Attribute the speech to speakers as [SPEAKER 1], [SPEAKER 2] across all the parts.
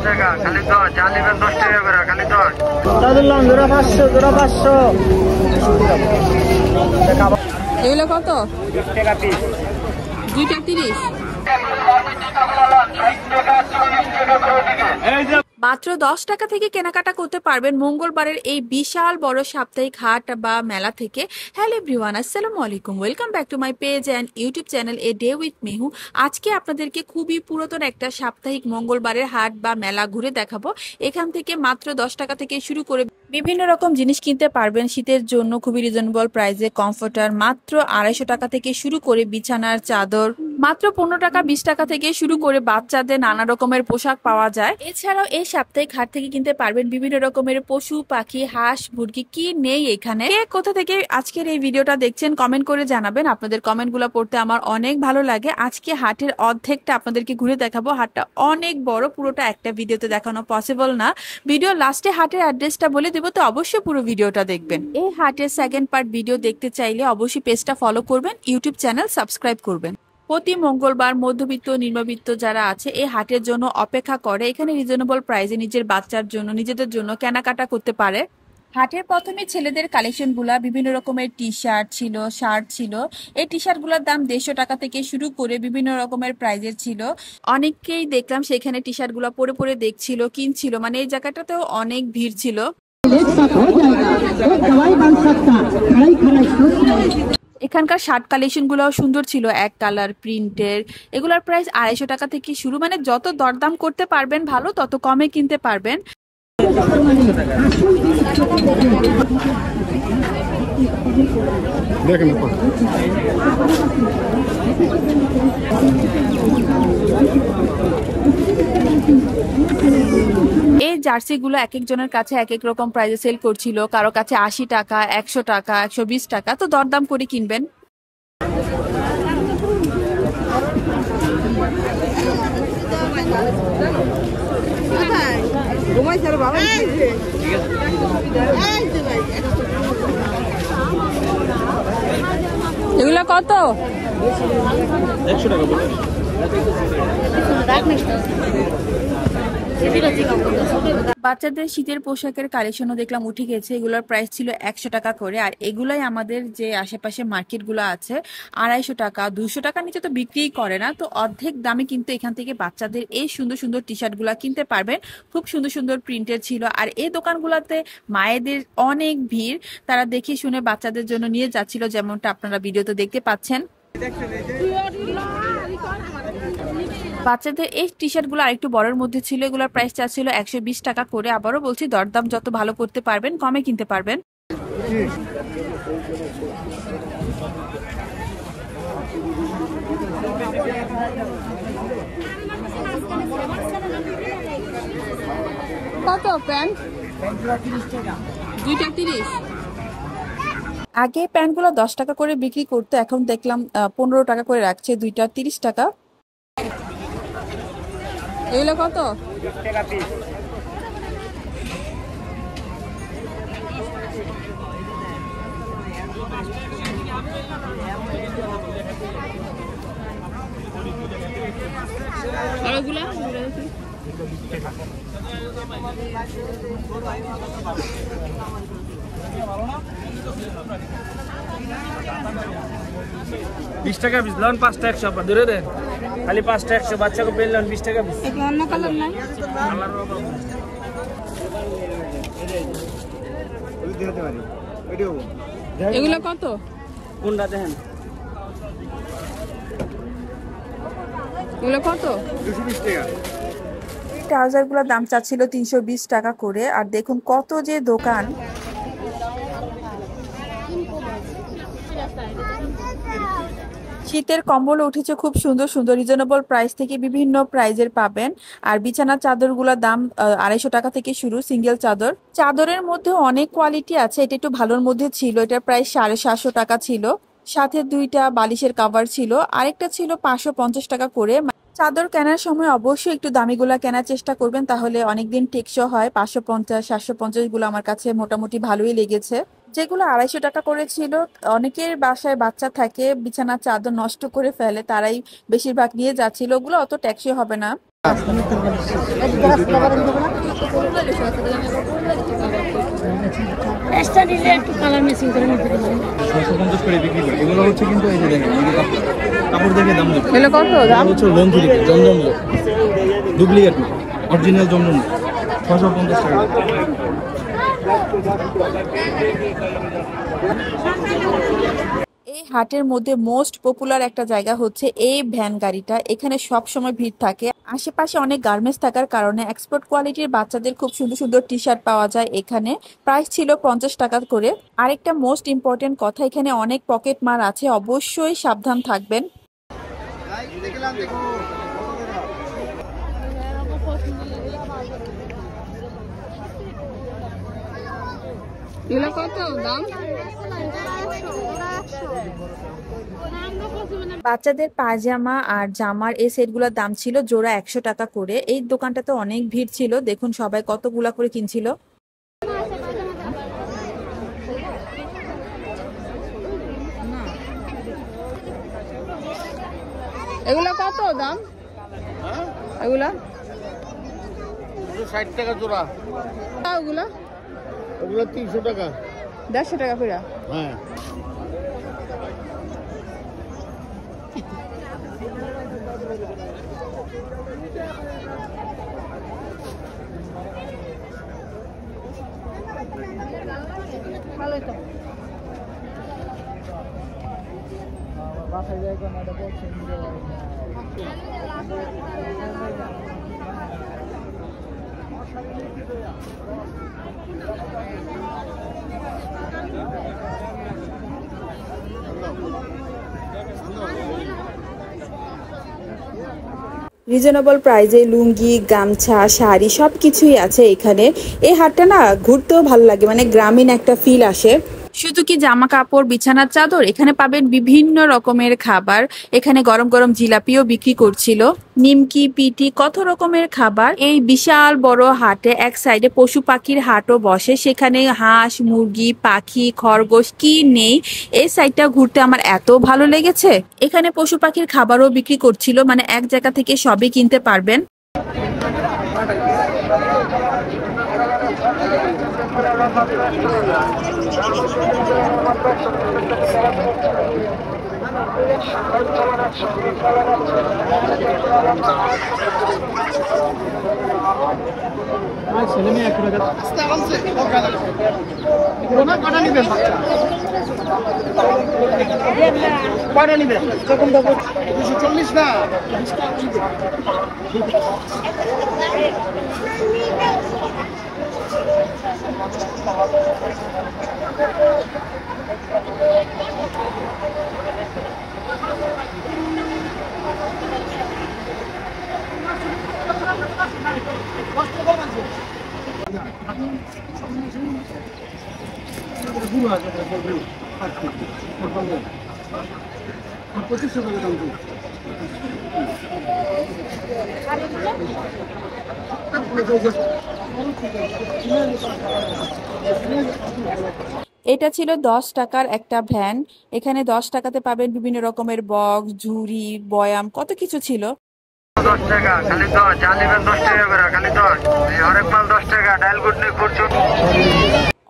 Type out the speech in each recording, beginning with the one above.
[SPEAKER 1] টাকা খালি 10, যা নেবেন 10 টাকা করে খালি 10।
[SPEAKER 2] দিলাম জোড়া 500, জোড়া 500।
[SPEAKER 3] এগুলো কত?
[SPEAKER 2] 20 টাকা পিস।
[SPEAKER 3] 2টা 30। মাত্র 10 টাকা থেকে কেনাকাটা করতে পারবেন মঙ্গলবারের এই বিশাল বড় সাপ্তাহিক হাট বা মেলা থেকে। হ্যালো এভরিওয়ান, আসসালামু আলাইকুম, welcome back to my page and YouTube channel a day with Mehu. আজকে আপনাদেরকে খুবই পুরাতন একটা সাপ্তাহিক মঙ্গলবারের হাট বা মেলা ঘুরে দেখাবো। এখান থেকে মাত্র 10 টাকা থেকে শুরু করে বিভিন্ন রকম জিনিস কিনতে পারবেন শীতের জন্য খুবই রিজনেবল প্রাইসে। কমফোর্টার মাত্র 250 টাকা থেকে শুরু করে বিছানার চাদর মাত্র 15 টাকা 20 টাকা থেকে শুরু করে বাচ্চাদের নানা রকমের পোশাক পাওয়া যায়। এছাড়াও এই সাপ্তাহিক হাট থেকে কিনতে পারবেন বিভিন্ন রকমের পশু পাখি, হাঁস মুরগি, কি নেই এখানে। কে কোথা থেকে আজকের এই ভিডিওটা দেখছেন কমেন্ট করে জানাবেন। আপনাদের কমেন্টগুলো পড়তে আমার অনেক ভালো লাগে। আজকে হাটের অর্ধেকটা আপনাদেরকে ঘুরে দেখাবো। হাটটা অনেক বড়, পুরোটা একটা ভিডিওতে দেখানো পসিবল না। ভিডিও লাস্টে হাটের অ্যাড্রেসটা বলে দেবো, তো অবশ্যই পুরো ভিডিওটা দেখবেন। এই হাটের সেকেন্ড পার্ট ভিডিও দেখতে চাইলে অবশ্যই পেজটা ফলো করবেন, ইউটিউব চ্যানেল সাবস্ক্রাইব করবেন। প্রতি মঙ্গলবার মধ্যবিত্ত নিম্নবিত্ত যারা আছে এই হাটের জন্য অপেক্ষা করে। এখানে রিজনেবল প্রাইসে নিজের বাচ্চার জন্য, নিজেদের জন্য কেনাকাটা করতে পারে। হাটের প্রথমে ছেলেদের কালেকশন গুলা বিভিন্ন রকমের টি শার্ট ছিল, শার্ট ছিল। এই টি শার্ট গুলার দাম 150 টাকা থেকে শুরু করে বিভিন্ন রকমের প্রাইজের ছিল। অনেককেই দেখলাম সেখানে টি শার্ট গুলা পরে পরে দেখছিল, কিনছিল। মানে এই জায়গাটাতেও অনেক ভিড় ছিল। এখানকার শার্ট কালেকশন গুলাও সুন্দর ছিল, এক কালার প্রিন্টের। এগুলার প্রাইস 250 টাকা থেকে শুরু। মানে যত দরদাম করতে পারবেন ভালো, তত কমে কিনতে পারবেন। এই জার্সি গুলো এক একজনের কাছে এক এক রকম প্রাইসে সেল করছিল। কারো কাছে 80 টাকা, 100 টাকা, 120 টাকা। তো দরদাম করে কিনবেন। এগুলো কত?
[SPEAKER 2] 100 টাকা বলে।
[SPEAKER 3] বাচ্চাদের শীতের পোশাকের কালেকশনও দেখলাম উঠে গেছে। এগুলোর প্রাইস ছিল 100 টাকা করে। আর এগুলাই আমাদের যে আশেপাশে মার্কেট গুলো আছে 250 টাকা, 200 টাকার নিচে তো বিক্রি করে না। তো অর্ধেক দামে কিন্তু এখান থেকে বাচ্চাদের এই সুন্দর সুন্দর টি শার্ট গুলা কিনতে পারবেন। খুব সুন্দর সুন্দর প্রিন্টের ছিল। আর এই দোকানগুলোতে মায়েদের অনেক ভিড়, তারা দেখে শুনে বাচ্চাদের জন্য নিয়ে যাচ্ছিল, যেমনটা আপনারা ভিডিওতে দেখতে পাচ্ছেন। বাচ্চাদের এই টি শার্ট গুলো আরেকটু বড়ের মধ্যে ছিল। এগুলোর প্রাইস ছিল 120 টাকা করে। আবারও বলছি, দরদাম যত ভালো করতে পারবেন কমে কিনতে পারবেন। কত প্যান্ট? 2টা 30। আগে প্যান্টগুলো 10 টাকা করে বিক্রি করতে, এখন দেখলাম 15 টাকা করে রাখছে। 2টা 30 টাকা। এগুলো কত?
[SPEAKER 2] 20 টাকা পিস।
[SPEAKER 3] আরগুলা
[SPEAKER 2] বিশ টাকা পিস লন, 5টা 100 দূরে দেন। খালি 5টা 100, বাচ্চাকে পেন লন 20 টাকা পিস।
[SPEAKER 3] অন্য কালার নাই? এগুলো কত?
[SPEAKER 2] কোনটা দেখেন?
[SPEAKER 3] এগুলো কত?
[SPEAKER 2] 220 টাকা।
[SPEAKER 3] ট্রাউজার গুলোর দাম চাচ্ছিল 320 টাকা করে। আর দেখুন কত যে দোকান। শীতের কম্বল উঠেছে খুব সুন্দর সুন্দর, রিজনেবল প্রাইস থেকে বিভিন্ন প্রাইজের পাবেন। আর বিছানার চাদরগুলোর দাম 250 টাকা থেকে শুরু, সিঙ্গেল চাদর। চাদরের মধ্যে অনেক কোয়ালিটি আছে, এটা একটু ভালোর মধ্যে ছিল। এটার প্রাইস 750 টাকা ছিল। সাথে 2টা বালিশের কভার ছিল, আরেকটা ছিল 550 টাকা করে। চাদর কেনার সময় অবশ্যই একটু দামিগুলা কেনার চেষ্টা করবেন, তাহলে অনেকদিন টেকসই হয়। 550, 750 গুলো আমার কাছে মোটামুটি ভালোই লেগেছে। যেগুলো 250 টাকা করে ছিল, অনেকের বাসায় বাচ্চা থাকে, বিছানার চাদর নষ্ট করে ফেলে, তারাই বেশিরভাগ নিয়ে যাচ্ছিল। ওগুলো অত টেকসই হবে না।
[SPEAKER 4] এগুলো হচ্ছে কিন্তু এই যে দেখেন কাপড় দেখে দাম দেবে। হচ্ছে লোন থেকে জমজম ডুপ্লিকেট অরিজিনাল জমজম 650 টাকা।
[SPEAKER 3] এই হাটের মধ্যে মোস্ট পপুলার একটা জায়গা হচ্ছে এই ভ্যান গাড়িটা। এখানে সব সময় ভিড় থাকে। আশেপাশে অনেক গার্মেন্টস থাকার কারণে এক্সপোর্ট কোয়ালিটির বাচ্চাদের খুব সুন্দর সুন্দর টি শার্ট পাওয়া যায়। এখানে প্রাইস ছিল 50 টাকা করে। আরেকটা মোস্ট ইম্পর্টেন্ট কথা, এখানে অনেক পকেট মার আছে, অবশ্যই সাবধান থাকবেন।
[SPEAKER 5] কত দাম?
[SPEAKER 3] বাচ্চাদের পায়জামা আর জামার এই সেটগুলোর দাম ছিল জোড়া 100 টাকা করে। এই দোকানটাতে অনেক ভিড় ছিল, দেখুন সবাই কতগুলা করে কিনছিল।
[SPEAKER 5] এগুলা কত দাম? এগুলা
[SPEAKER 4] 60 টাকা জোড়া।
[SPEAKER 5] ওগুলা
[SPEAKER 4] ওগুলো 300 টাকা।
[SPEAKER 5] 150 টাকা করে।
[SPEAKER 4] হ্যাঁ
[SPEAKER 5] ভালোই তো।
[SPEAKER 3] রিজনেবল প্রাইজে লুঙ্গি, গামছা, শাড়ি সবকিছুই আছে এখানে। এই হাটটা না ঘুরতেও ভালো লাগে, মানে গ্রামীণ একটা ফিল আসে। শুধু কি জামা কাপড়, বিছানার চাদর, এখানে পাবেন বিভিন্ন রকমের খাবার। এখানে গরম গরম জিলাপিও বিক্রি করছিল, নিমকি, পিটি, কত রকমের খাবার। এই বিশাল বড় হাটে এক সাইডে পশু পাখির হাটও বসে, সেখানে হাঁস, মুরগি, পাখি, খরগোশ কি নেই। এই সাইডটা ঘুরতে আমার এত ভালো লেগেছে। এখানে পশু পাখির খাবারও বিক্রি করছিল, মানে এক জায়গা থেকে সবই কিনতে পারবেন।
[SPEAKER 4] ছেলে মেয়ে এক টাকা কয়টা নিবেন? 240 না।
[SPEAKER 3] এটা ছিল 10 টাকার একটা ভ্যান। এখানে 10 টাকাতে পাবেন বিভিন্ন রকমের বক্স, ঝুড়ি, বয়াম, কত কিছু ছিল।
[SPEAKER 1] 10 টাকা খালি 10, যা নেবেন 10 টাকা করে খালি 10। হরেক মাল 10 টাকা, ডাল গুটনি ফরচুন।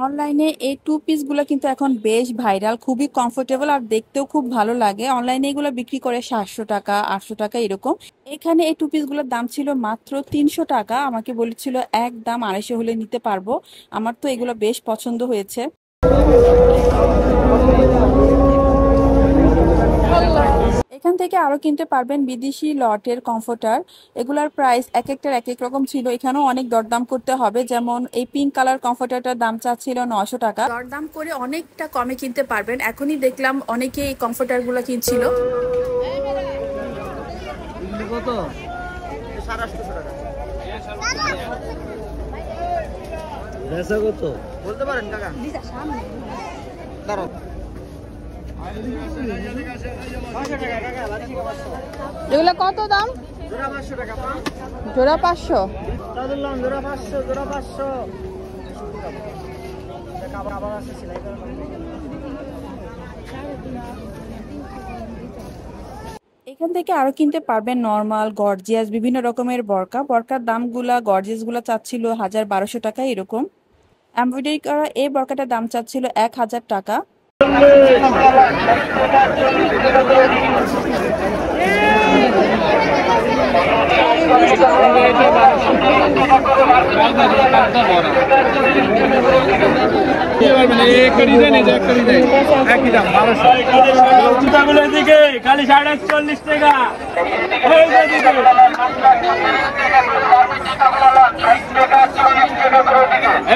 [SPEAKER 3] অনলাইনে এই টু পিস গুলো কিন্তু এখন বেশ ভাইরাল, খুবই কমফোর্টেবল আর দেখতেও খুব ভালো লাগে। অনলাইনে এগুলো বিক্রি করে 700 টাকা, 800 টাকা এরকম। এখানে এই টু পিস গুলোর দাম ছিল মাত্র 300 টাকা। আমাকে বলেছিল একদম 250 হলে নিতে পারবো। আমার তো এগুলো বেশ পছন্দ হয়েছে। এখান থেকে আরো কিনতে পারবেন বিদেশি লটের কমফোর্টার। এগুলার প্রাইস এক একটার এক এক রকম ছিল, এখানেও অনেক দরদাম করতে হবে। যেমন এই পিঙ্ক কালার কমফোর্টারটার দাম চাচ্ছিল 900 টাকা। দরদাম করে অনেকটা কমে কিনতে পারবেন। এখনই দেখলাম অনেকে এই কমফোর্টার গুলো কিনছিল।
[SPEAKER 4] কত? 850 টাকা। বেচা কত বলতে পারেন কাকা? দাঁড়াও।
[SPEAKER 5] এগুলো কত দাম?
[SPEAKER 4] জোড়া 500 টাকা।
[SPEAKER 5] জোড়া 500।
[SPEAKER 4] জোড়া 500, জোড়া 500। আবার আছে সেলাই করা।
[SPEAKER 3] এখান থেকে আরো কিনতে পারবেন নরমাল, গর্জিয়াস বিভিন্ন রকমের বরকা। বরকার দামগুলা গর্জিয়াস গুলা চাচ্ছিল 1200 টাকা এরকম। এমব্রয়ডারি করা এই বরকাটার দাম চাচ্ছিল 1000 টাকা।
[SPEAKER 2] জুতাগুলোর দিকে খালি 40 টাকা।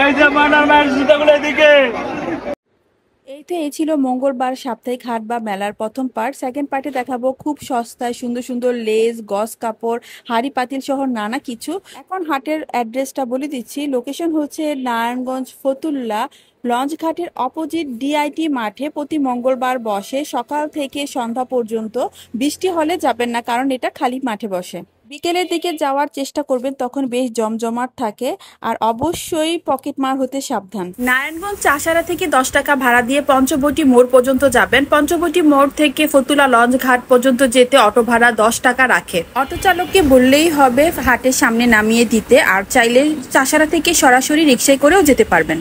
[SPEAKER 2] এই যে মানার মায়ের জুতাগুলোর দিকে।
[SPEAKER 3] এই ছিল মঙ্গলবার সাপ্তাহিক হাট বা মেলার প্রথম পার্ট। সেকেন্ড পার্টে দেখাবো খুব সস্তায় সুন্দর সুন্দর লেস, গস কাপড়, হাড়ি পাতিল সহ নানা কিছু। এখন হাটের অ্যাড্রেসটা বলে দিচ্ছি। লোকেশন হচ্ছে নারায়ণগঞ্জ ফতুল্লা লঞ্চ ঘাটের অপোজিট ডিআইটি মাঠে। প্রতি মঙ্গলবার বসে সকাল থেকে সন্ধ্যা পর্যন্ত। বৃষ্টি হলে যাবেন না, কারণ এটা খালি মাঠে বসে। বিকেলের দিকে যাওয়ার চেষ্টা করবেন, তখন বেশ জমজমাট থাকে। আর অবশ্যই পকেটমার হতে সাবধান। নারায়ণগঞ্জ চাষারা থেকে 10 টাকা ভাড়া দিয়ে পঞ্চবটি মোড় পর্যন্ত যাবেন। পঞ্চবটি মোড় থেকে ফতুল্লা লঞ্চ ঘাট পর্যন্ত যেতে অটো ভাড়া 10 টাকা রাখে। অটো চালককে বললেই হবে হাটের সামনে নামিয়ে দিতে। আর চাইলে চাষারা থেকে সরাসরি রিকশায় করেও যেতে পারবেন।